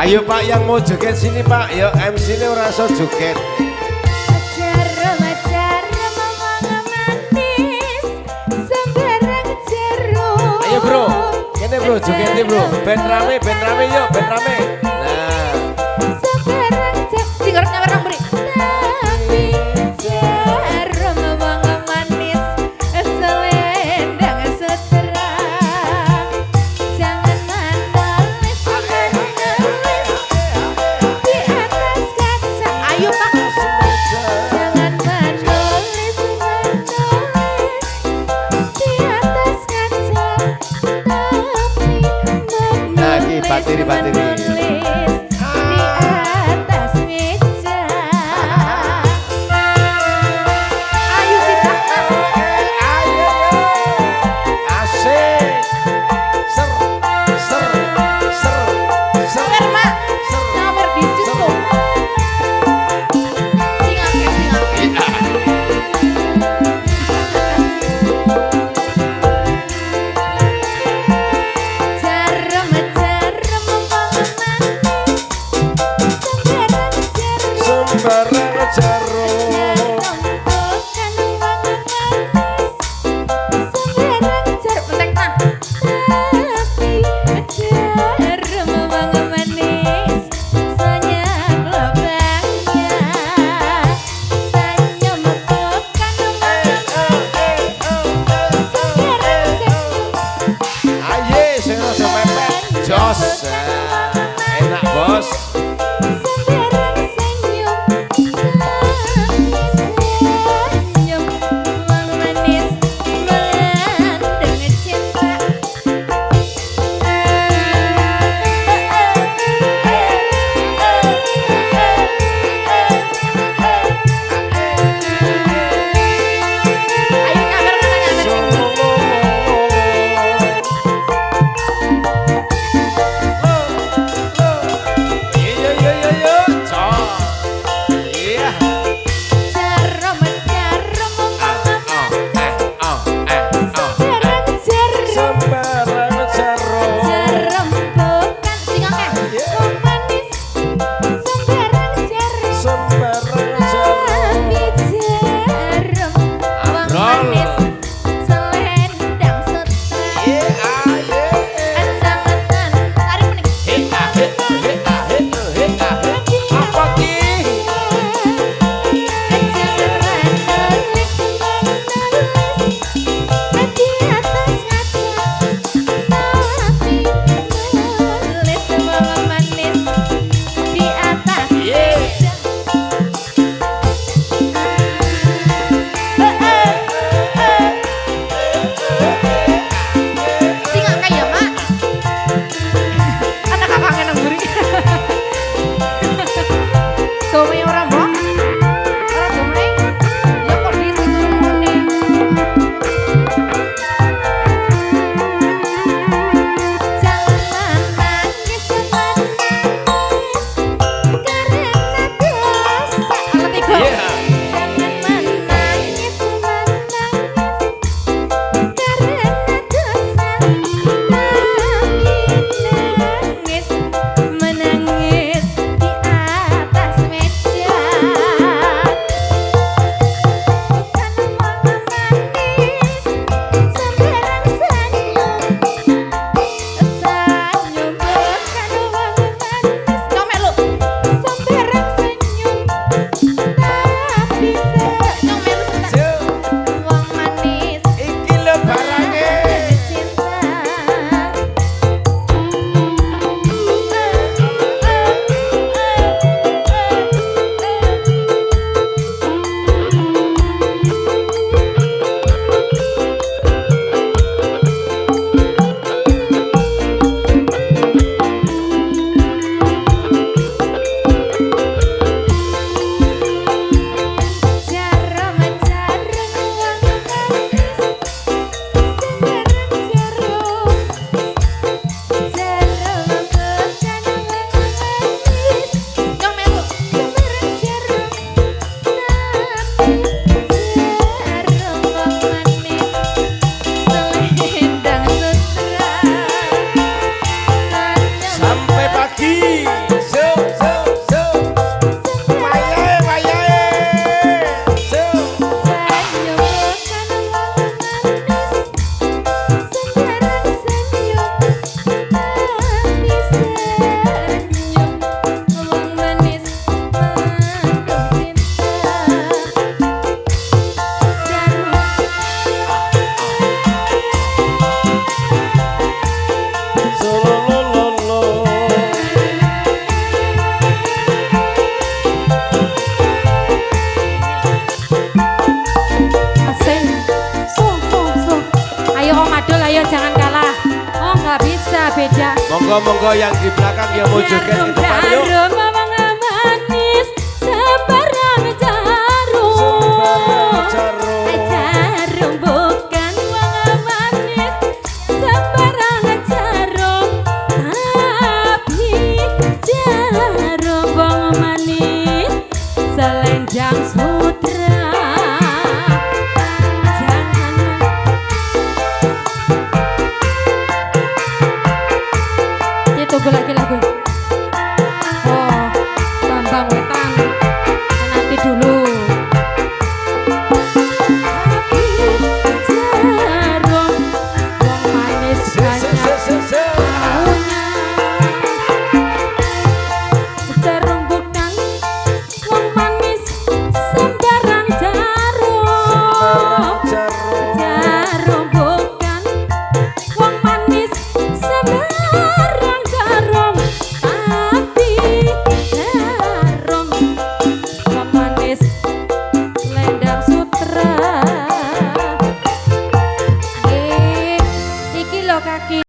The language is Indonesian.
Ayo Pak yang mau joget sini Pak. Ya MC ini ora iso joget. Ayo bro, kene bro joget bro. Ben rame yuk, ben rame. Nah. Sing arep nyawer beri. Bateri. Jos, enak bos. Monggo yang di belakang yang mau joget di depan yuk. Manis sebarang jarum. Jarum bukan wong manis sebarang jarum, tapi jarum wong manis selendang sutra. Tunggu lagi lagu. Oh, Bambang Wetan. Nanti dulu. Tapi jarum wong manis banyak maunya. Jarum bukan wong manis sembarang jarum. Jarum bukan wong manis sembarang jarum, tapi jarum wong manis selendang sutra. Iki lho kaki.